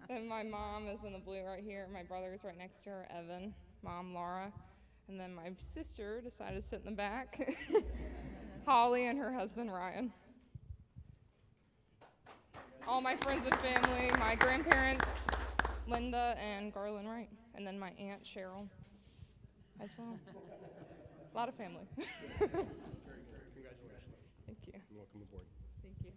And my mom is in the blue right here. My brother's right next to her, Evan. Mom, Laura. And then my sister decided to sit in the back. Holly and her husband, Ryan. All my friends and family, my grandparents, Linda and Garland Wright. And then my aunt, Cheryl, as well. A lot of family. Congratulations. Thank you. And welcome aboard. Thank you.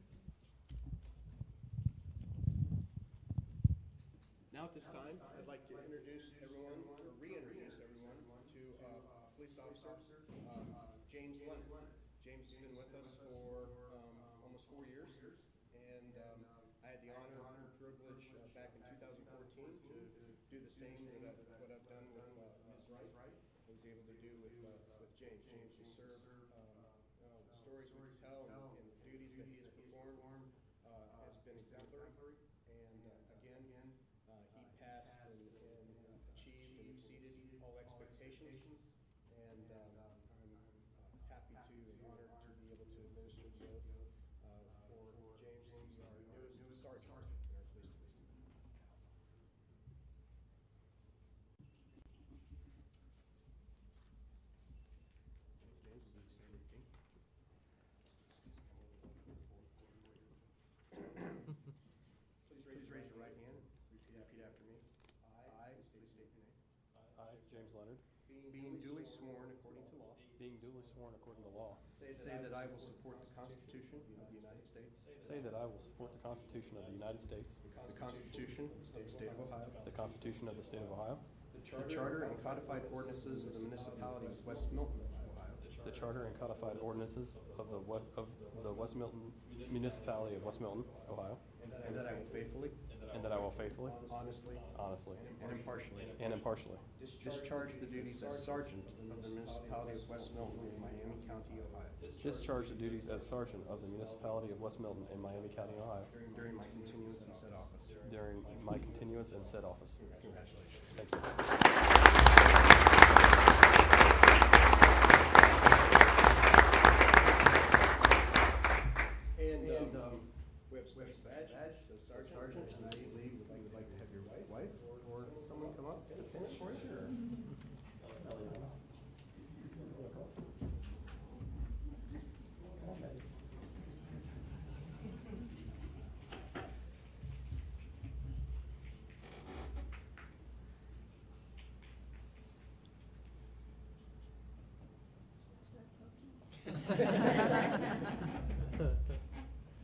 Now at this time, I'd like to introduce everyone, or reintroduce everyone, to police officer James Leonard. James has been with us for almost 4 years, and I had the honor and privilege back in 2014 to do the same what I've done with Ms. Wright. I was able to do with James. James has served the stories we tell and the duties that he has performed has been exemplary, and again. He passed and achieved and exceeded all expectations, and I'm happy to and honored to be able to administer the oath for James. He's our newest sergeant in our police department. James, will you stand with me? Please raise your right hand. Repeat after me. I state your name. I, James Leonard, Being duly sworn according to law. being duly sworn according to law, Say that I will support the Constitution of the United States. say that I will support the Constitution of the United States, The Constitution of the State of Ohio. the Constitution of the State of Ohio, The Charter and codified ordinances of the municipality of West Milton, Ohio. the Charter and codified ordinances of the West Milton Municipality of West Milton, Ohio, And that I will faithfully, and that I will faithfully, honestly, honestly, and impartially discharge the duties as sergeant of the municipality of West Milton in Miami County, Ohio. discharge the duties as sergeant of the municipality of West Milton in Miami County, Ohio, During my continuance in said office. during my continuance in said office. Congratulations. Thank you. And we have a special badge, says sergeant, and I believe we would like to have your wife or someone come up and pin it for you.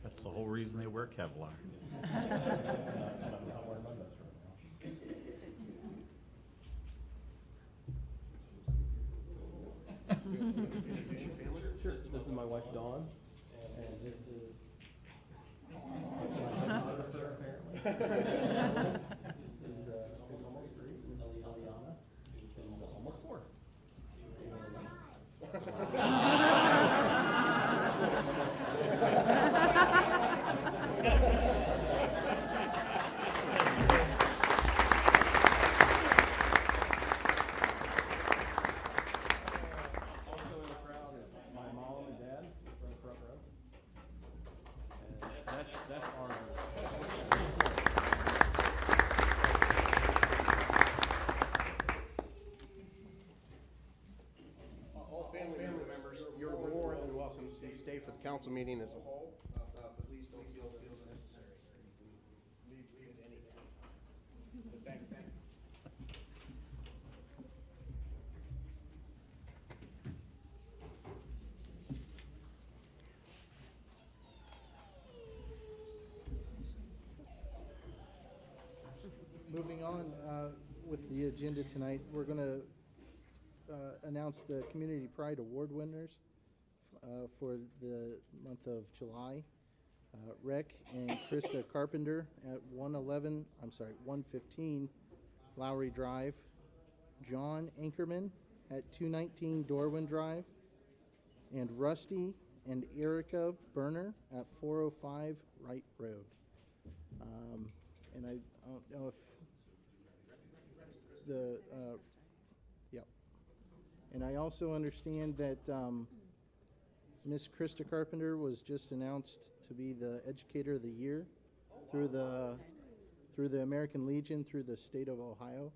That's the whole reason they wear Kevlar. Introduce your family. Sure. This is my wife Dawn, and this is apparently. This is who's almost 3, Eliana, who's almost 4. Also in the crowd is my mom and dad from the front row. And that's our group. All family members, you're more than welcome to stay for the council meeting as a whole, but please don't feel it's necessary. You can leave at any time. But thank you. Moving on with the agenda tonight, we're going to announce the Community Pride Award winners for the month of July. Rick and Krista Carpenter at 115 Lowry Drive. John Ankerman at 219 Dorwin Drive. And Rusty and Erica Berner at 405 Wright Road. And I don't know if the, yep. And I also understand that Miss Krista Carpenter was just announced to be the Educator of the Year through the American Legion through the state of Ohio.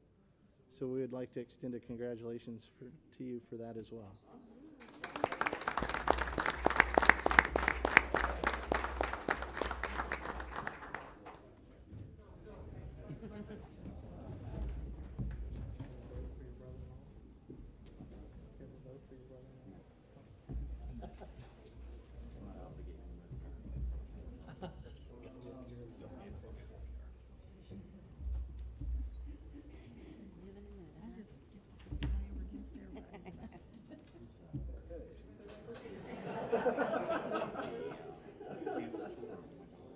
So we would like to extend a congratulations to you for that as well.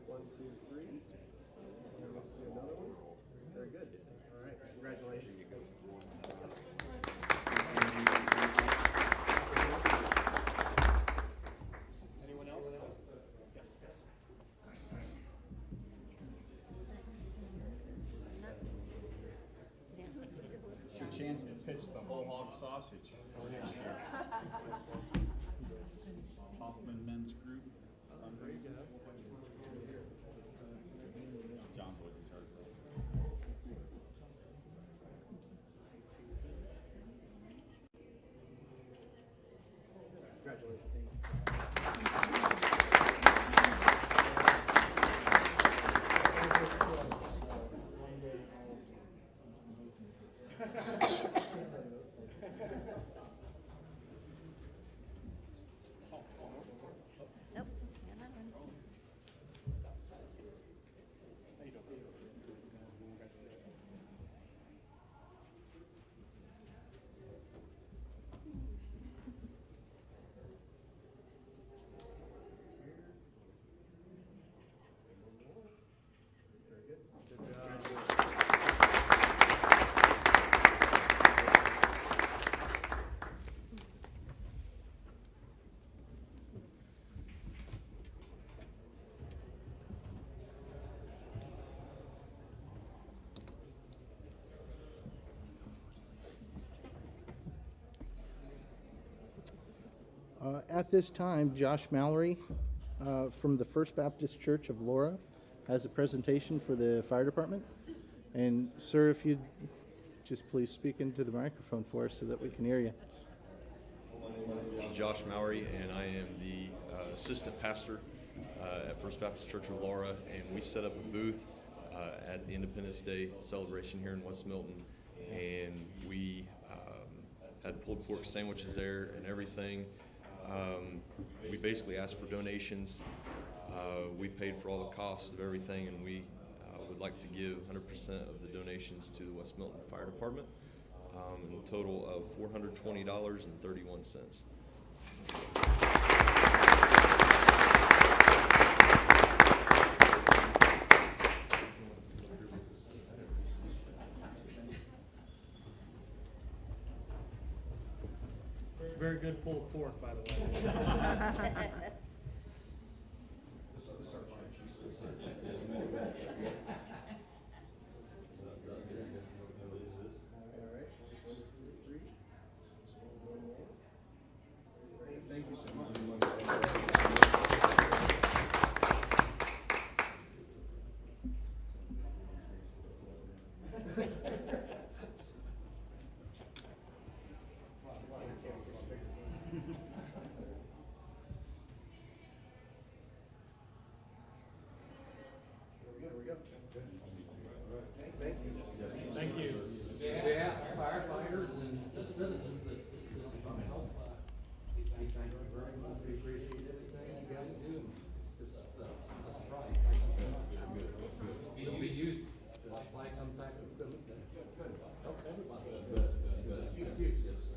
One, two, three. Let's see another one. Very good. All right. Congratulations, you guys. Anyone else? Yes, yes. It's your chance to pitch the whole hog sausage. Hoffman Men's Group fundraiser. John's always in charge of that. Congratulations. Nope, got another one. How you doing? Congratulations. Very good. Good job. At this time, Josh Mallory from the First Baptist Church of Laura has a presentation for the fire department. And sir, if you'd just please speak into the microphone for us so that we can hear you. This is Josh Mowry, and I am the assistant pastor at First Baptist Church of Laura, and we set up a booth at the Independence Day celebration here in West Milton, and we had pulled pork sandwiches there and everything. We basically asked for donations. We paid for all the costs of everything, and we would like to give 100% of the donations to the West Milton Fire Department, in a total of $420.31. Very good pulled pork, by the way. Thank you so much. There we go. Thank you. Thank you. Yeah, firefighters and citizens that this is gonna help, we thank you very much, we appreciate everything you guys do. It's just, a surprise, thank you so much. It'll be used like some type of equipment that help everybody. Yes, sir.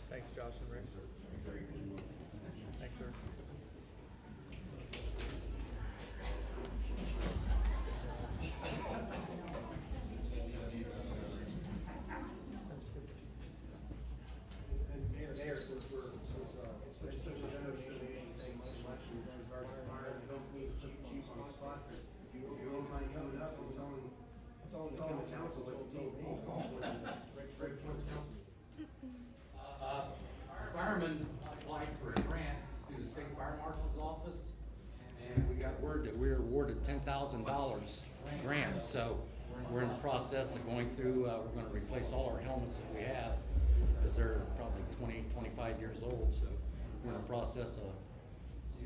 Thanks, Josh and Rick. Thanks, sir. Mayor, since such a generous donation, thank you so much. In regards to fire, we don't need to put the chief on the spot. If you don't mind coming up and telling the council what you told me. Right before the council. Firemen applied for a grant through the state fire marshal. heard that we were awarded $10,000 grant, so we're in the process of going through, we're gonna replace all our helmets that we have, because they're probably 20, 25 years old, so we're in the process of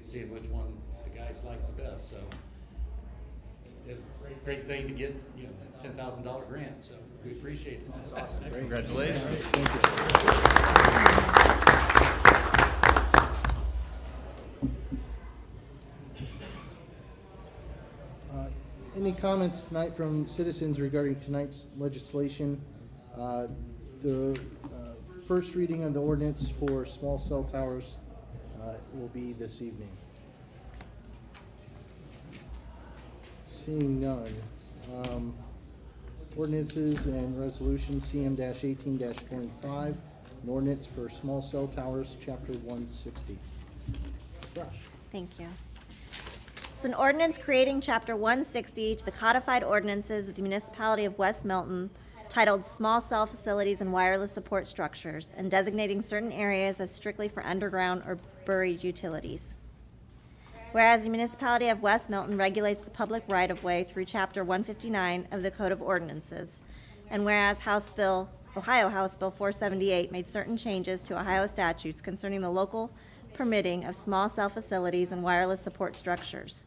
seeing which one the guys like the best, so. It's a great thing to get, you know, $10,000 grant, so we appreciate it. That's awesome. Congratulations. Any comments tonight from citizens regarding tonight's legislation? The first reading of the ordinance for small cell towers will be this evening. Seeing none. Ordinances and resolutions, CM-18-25, an ordinance for small cell towers, Chapter 160. Ms. Brush. Thank you. It's an ordinance creating Chapter 160 to the codified ordinances of the municipality of West Milton, titled Small Cell Facilities and Wireless Support Structures, and designating certain areas as strictly for underground or buried utilities. Whereas the municipality of West Milton regulates the public right-of-way through Chapter 159 of the Code of Ordinances, and whereas Ohio House Bill 478 made certain changes to Ohio statutes concerning the local permitting of small cell facilities and wireless support structures.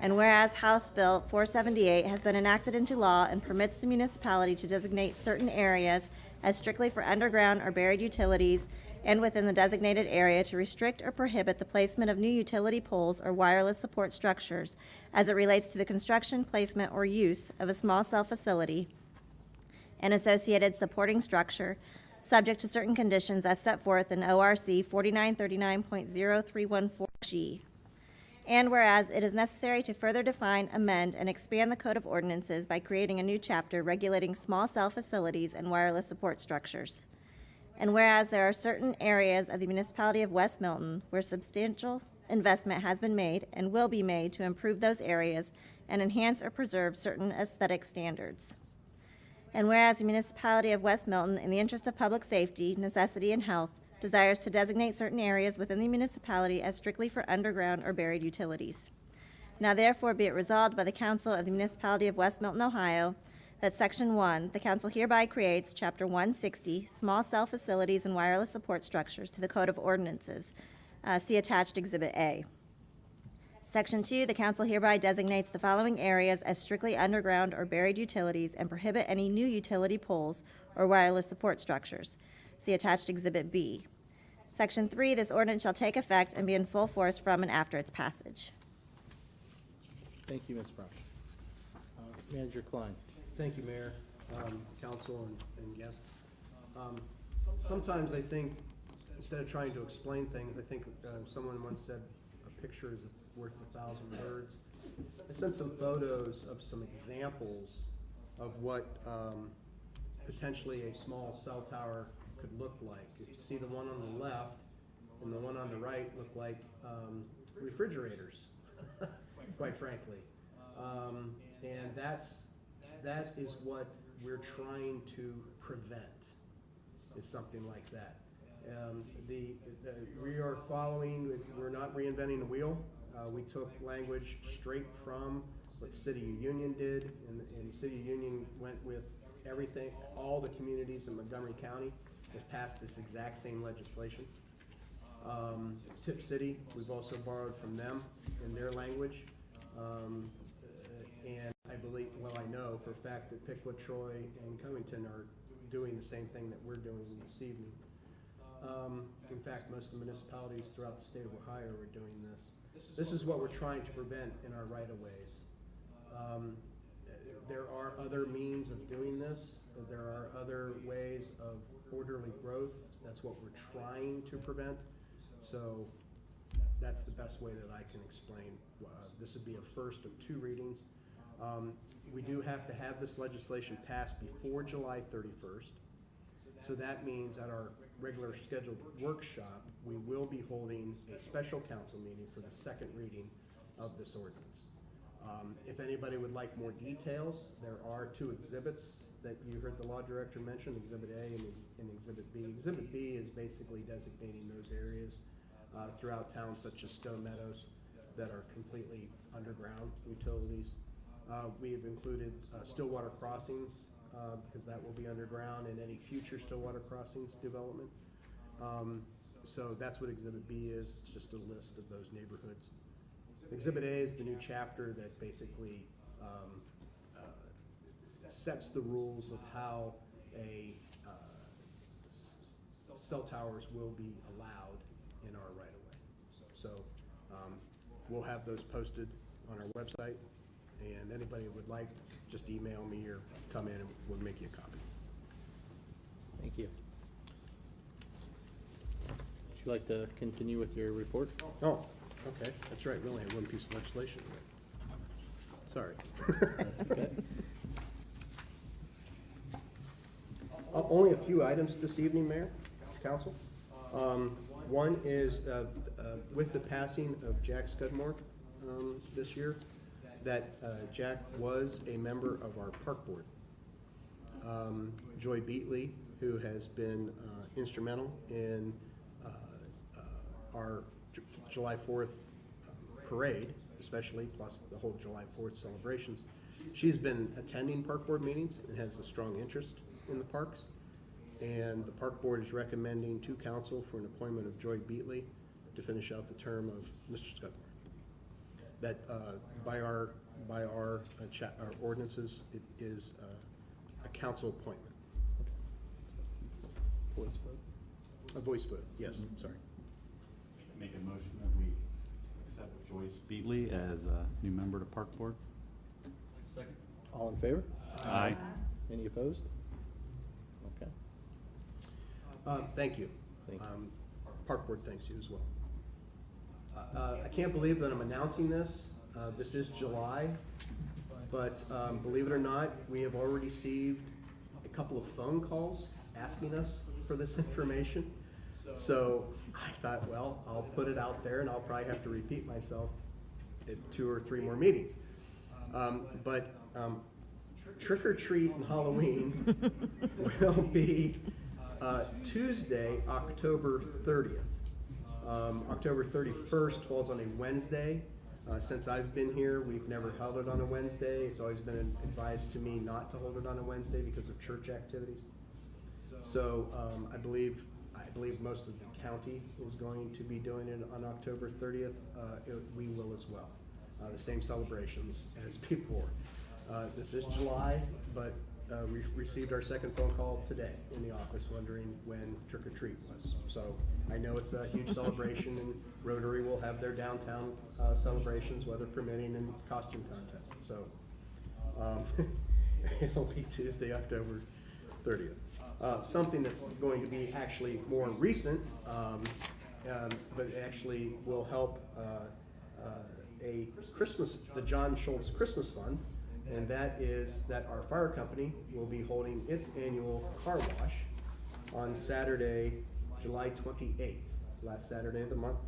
And whereas House Bill 478 has been enacted into law and permits the municipality to designate certain areas as strictly for underground or buried utilities, and within the designated area to restrict or prohibit the placement of new utility poles or wireless support structures as it relates to the construction, placement, or use of a small cell facility and associated supporting structure, subject to certain conditions as set forth in ORC 4939.0314G. And whereas it is necessary to further define, amend, and expand the Code of Ordinances by creating a new chapter regulating small cell facilities and wireless support structures. And whereas there are certain areas of the municipality of West Milton where substantial investment has been made and will be made to improve those areas and enhance or preserve certain aesthetic standards. And whereas the municipality of West Milton, in the interest of public safety, necessity, and health, desires to designate certain areas within the municipality as strictly for underground or buried utilities. Now therefore be it resolved by the Council of the Municipality of West Milton, Ohio, that Section 1, the council hereby creates Chapter 160, Small Cell Facilities and Wireless Support Structures to the Code of Ordinances. See attached Exhibit A. Section 2, the council hereby designates the following areas as strictly underground or buried utilities and prohibit any new utility poles or wireless support structures. See attached Exhibit B. Section 3, this ordinance shall take effect and be in full force from and after its passage. Thank you, Ms. Brush. Manager Klein. Thank you, Mayor, council, and guests. Sometimes I think, instead of trying to explain things, I think someone once said, a picture is worth 1,000 words. I sent some photos of some examples of what potentially a small cell tower could look like. If you see the one on the left and the one on the right look like refrigerators, quite frankly. And that is what we're trying to prevent, is something like that. We are following, we're not reinventing the wheel. We took language straight from what City of Union did, and City of Union went with everything, all the communities in Montgomery County that passed this exact same legislation. Tip City, we've also borrowed from them in their language. And I believe, well, I know for a fact that Pickwood, Troy, and Covington are doing the same thing that we're doing this evening. In fact, most of the municipalities throughout the state of Ohio are doing this. This is what we're trying to prevent in our right-of-ways. There are other means of doing this. There are other ways of orderly growth. That's what we're trying to prevent. So that's the best way that I can explain. This would be a first of 2 readings. We do have to have this legislation passed before July 31st. So that means at our regular scheduled workshop, we will be holding a special council meeting for the second reading of this ordinance. If anybody would like more details, there are 2 exhibits that you heard the law director mention, Exhibit A and Exhibit B. Exhibit B is basically designating those areas throughout town, such as Stone Meadows, that are completely underground utilities. We have included Stillwater crossings because that will be underground, and any future Stillwater crossings development. So that's what Exhibit B is. It's just a list of those neighborhoods. Exhibit A is the new chapter that basically sets the rules of how cell towers will be allowed in our right-of-way. So we'll have those posted on our website, and anybody who would like, just email me or come in and we'll make you a copy. Thank you. Would you like to continue with your report? Oh, okay, that's right, we only have one piece of legislation. Sorry. That's okay. Only a few items this evening, Mayor, Council. One is with the passing of Jack Scudmore this year, that Jack was a member of our park board. Joy Beatley, who has been instrumental in our July 4th parade, especially, plus the whole July 4th celebrations. She's been attending park board meetings and has a strong interest in the parks. And the park board is recommending to council for an appointment of Joy Beatley to finish out the term of Mr. Scudmore. That by our ordinances, it is a council appointment. Voice vote. A voice vote, yes, sorry. Make a motion that we accept Joyce Beatley as a new member to Park Board. Second. All in favor? Aye. Any opposed? Okay. Thank you. Thank you. Park board thanks you as well. I can't believe that I'm announcing this. This is July, but believe it or not, we have already received a couple of phone calls asking us for this information. So I thought, well, I'll put it out there, and I'll probably have to repeat myself at 2 or 3 more meetings. Trick or treat and Halloween will be Tuesday, October 30th. October 31st falls on a Wednesday. Since I've been here, we've never held it on a Wednesday. It's always been advised to me not to hold it on a Wednesday because of church activities. So I believe most of the county is going to be doing it on October 30th. We will as well. The same celebrations as before. This is July, but we received our second phone call today in the office wondering when trick or treat was. So I know it's a huge celebration, and Rotary will have their downtown celebrations, weather permitting, and costume contest. So it'll be Tuesday, October 30th. Something that's going to be actually more recent, but actually will help the John Schultz Christmas Fund. And that is that our fire company will be holding its annual car wash on Saturday, July 28th, last Saturday of the month.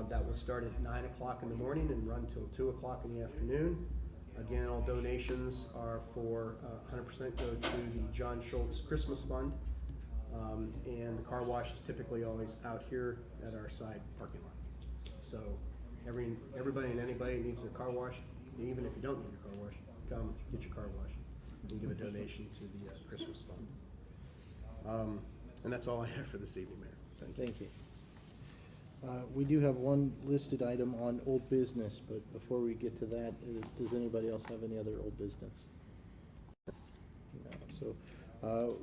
That will start at 9 o'clock in the morning and run till 2 o'clock in the afternoon. Again, all donations are for 100% go to the John Schultz Christmas Fund. And the car wash is typically always out here at our side parking lot. So everybody and anybody needs a car wash. Even if you don't need your car wash, come get your car wash and give a donation to the Christmas Fund. And that's all I have for this evening, Mayor. Thank you. We do have one listed item on old business, but before we get to that, does anybody else have any other old business? No. So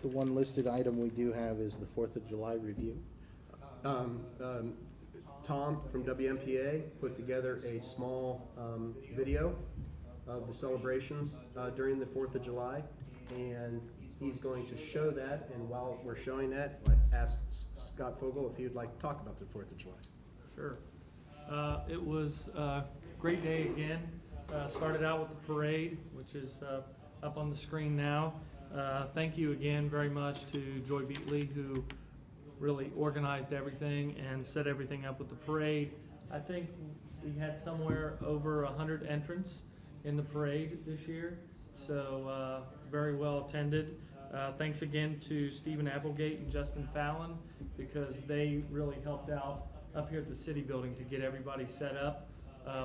the one listed item we do have is the 4th of July review. Tom from WMPA put together a small video of the celebrations during the 4th of July, and he's going to show that. And while we're showing that, I asked Scott Fogel if he would like to talk about the 4th of July. Sure. It was a great day again. Started out with the parade, which is up on the screen now. Thank you again very much to Joy Beatley, who really organized everything and set everything up with the parade. I think we had somewhere over 100 entrants in the parade this year, so very well attended. Thanks again to Stephen Applegate and Justin Fallon, because they really helped out up here at the city building to get everybody set up.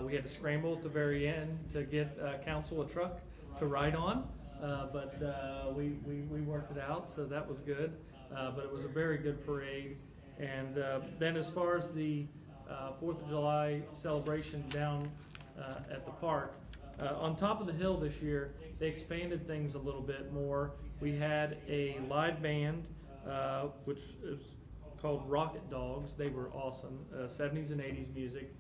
We had to scramble at the very end to get council a truck to ride on, but we worked it out, so that was good. But it was a very good parade. And then as far as the 4th of July celebration down at the park, on top of the hill this year, they expanded things a little bit more. We had a live band, which is called Rocket Dogs. They were awesome, 70s and 80s music.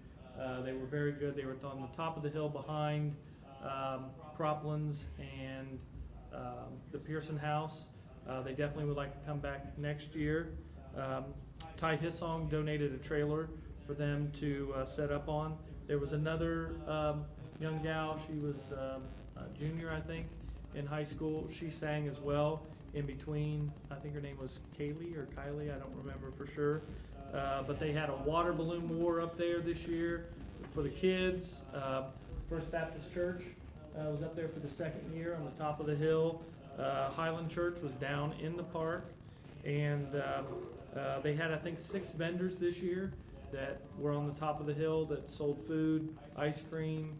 They were very good. They were on the top of the hill behind Croplands and the Pearson House. They definitely would like to come back next year. Ty Hissong donated a trailer for them to set up on. There was another young gal, she was a junior, I think, in high school. She sang as well in between. I think her name was Kaylee or Kylie, I don't remember for sure. But they had a water balloon war up there this year for the kids. First Baptist Church was up there for the second year on the top of the hill. Highland Church was down in the park. And they had, I think, 6 vendors this year that were on the top of the hill that sold food, ice cream,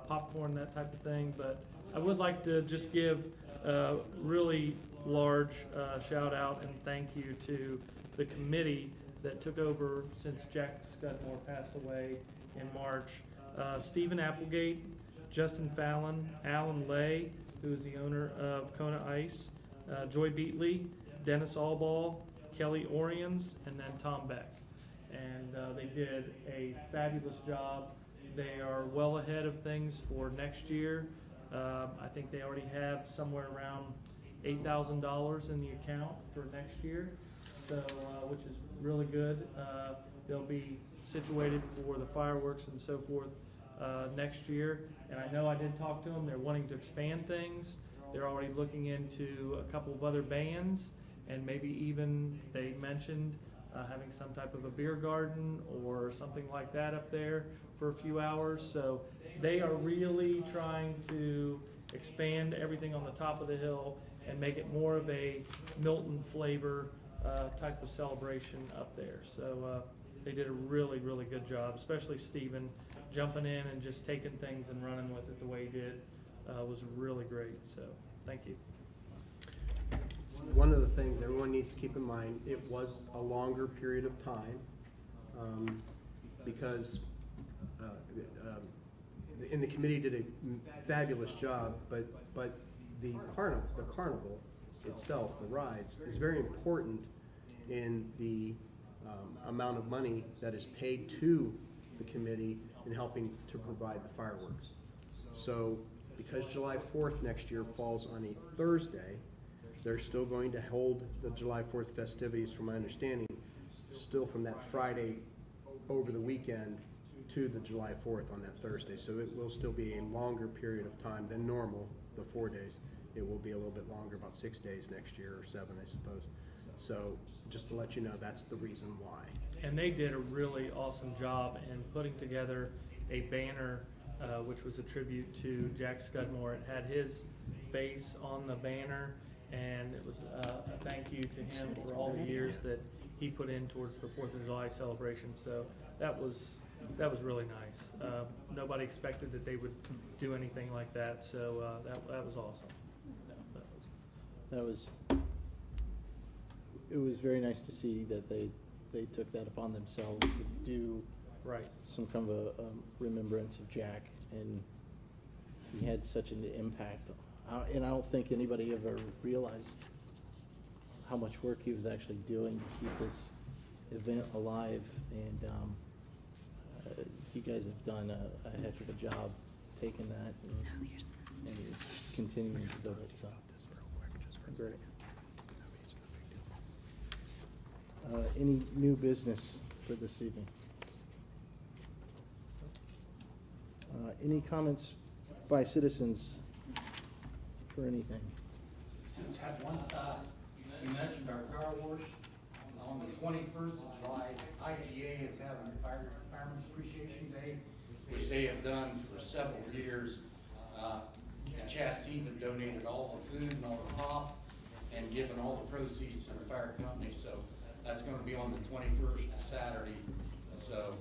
popcorn, that type of thing. But I would like to just give a really large shout out and thank you to the committee that took over since Jack Scudmore passed away in March. Stephen Applegate, Justin Fallon, Alan Lay, who is the owner of Kona Ice, Joy Beatley, Dennis Allball, Kelly Orions, and then Tom Beck. And they did a fabulous job. They are well ahead of things for next year. I think they already have somewhere around $8,000 in the account for next year, so which is really good. They'll be situated for the fireworks and so forth next year. And I know I did talk to them. They're wanting to expand things. They're already looking into a couple of other bands, and maybe even they mentioned having some type of a beer garden or something like that up there for a few hours. So they are really trying to expand everything on the top of the hill and make it more of a Milton flavor type of celebration up there. So they did a really, really good job, especially Stephen jumping in and just taking things and running with it the way he did was really great. So thank you. One of the things everyone needs to keep in mind, it was a longer period of time because and the committee did a fabulous job, but the carnival itself, the rides, is very important in the amount of money that is paid to the committee in helping to provide the fireworks. So because July 4th next year falls on a Thursday, they're still going to hold the July 4th festivities, from my understanding, still from that Friday over the weekend to the July 4th on that Thursday. So it will still be a longer period of time than normal, the 4 days. It will be a little bit longer, about 6 days next year, or 7, I suppose. So just to let you know, that's the reason why. And they did a really awesome job in putting together a banner which was a tribute to Jack Scudmore. It had his face on the banner, and it was a thank you to him for all the years that he put in towards the 4th of July celebration. So that was really nice. Nobody expected that they would do anything like that, so that was awesome. It was very nice to see that they took that upon themselves to do Right. some kind of a remembrance of Jack, and he had such an impact. And I don't think anybody ever realized how much work he was actually doing to keep this event alive. And you guys have done a heck of a job taking that and continuing to build it. So great. Any new business for this evening? Any comments by citizens for anything? Just have one thought. You mentioned our car wash. On the 21st of July, IGA is having Fireman's Appreciation Day, which they have done for several years. And Chastine have donated all the food and all the pop and given all the proceeds to the fire company. So that's going to be on the 21st, Saturday. so.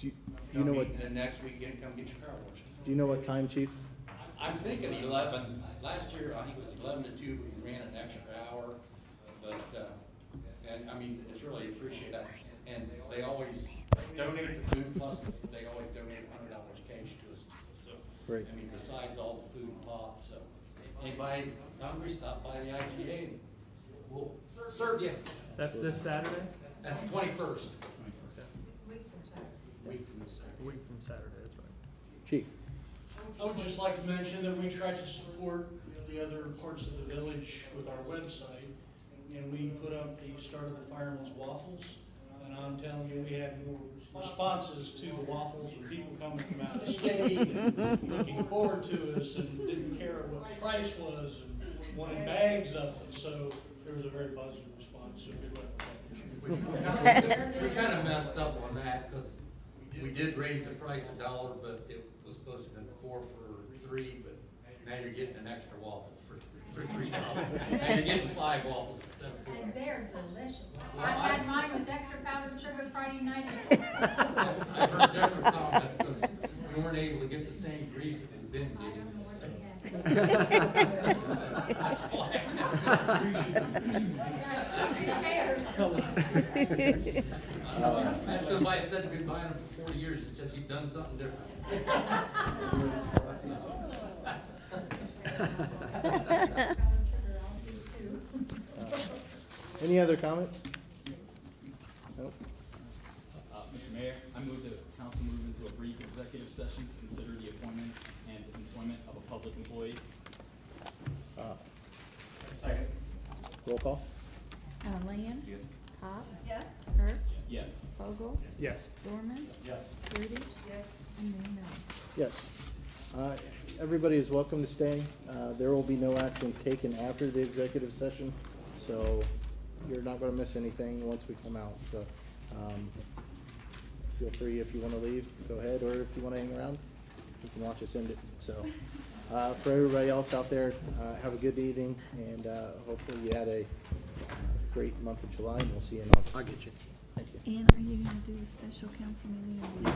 Do you know what, And then next weekend, come get your car washed. do you know what time, chief? I'm thinking 11. Last year, I think it was 11 to 2, but we ran an extra hour. But, and I mean, it's really appreciated. And they always donate the food, plus they always donate $100 cash to us. So, Great. I mean, besides all the food and pop, so anybody hungry, stop by the IGA and we'll serve you. That's this Saturday? That's the 21st. Week from Saturday, that's right. Chief? I would just like to mention that we try to support the other parts of the village with our website, and we put up the Start of the Fireman's Waffles, and I'm telling you, we had more responses to the waffles, with people coming from out of state, and looking forward to us, and didn't care what the price was, and wanted bags of them, so there was a very positive response, so good luck with that. We kind of messed up on that, because we did raise the price $1, but it was supposed to have been 4 for 3, but now you're getting an extra waffle for $3. And you're getting 5 waffles instead of 4. And they're delicious. Well, I had mine with extra powdered sugar Friday night. I've heard different comments, because we weren't able to get the same grease that we've been getting. That's why. I had somebody said we've been buying them for 40 years and said you've done something different. Any other comments? Nope. Mr. Mayor, I move that the council move into a brief executive session to consider the appointment and employment of a public employee. Second. Roll call? Land? Yes. Pop? Yes. Herbst? Yes. Vogel? Yes. Dorman? Yes. Rudy? Yes. And Mayor Miller. Yes. Everybody is welcome to stay. There will be no action taken after the executive session, so you're not gonna miss anything once we come out, so, feel free if you wanna leave, go ahead, or if you wanna hang around, you can watch us end it, so. For everybody else out there, have a good evening, and, hopefully you had a great month of July, and we'll see you in August. I'll get you. Thank you. And are you gonna do a special council meeting?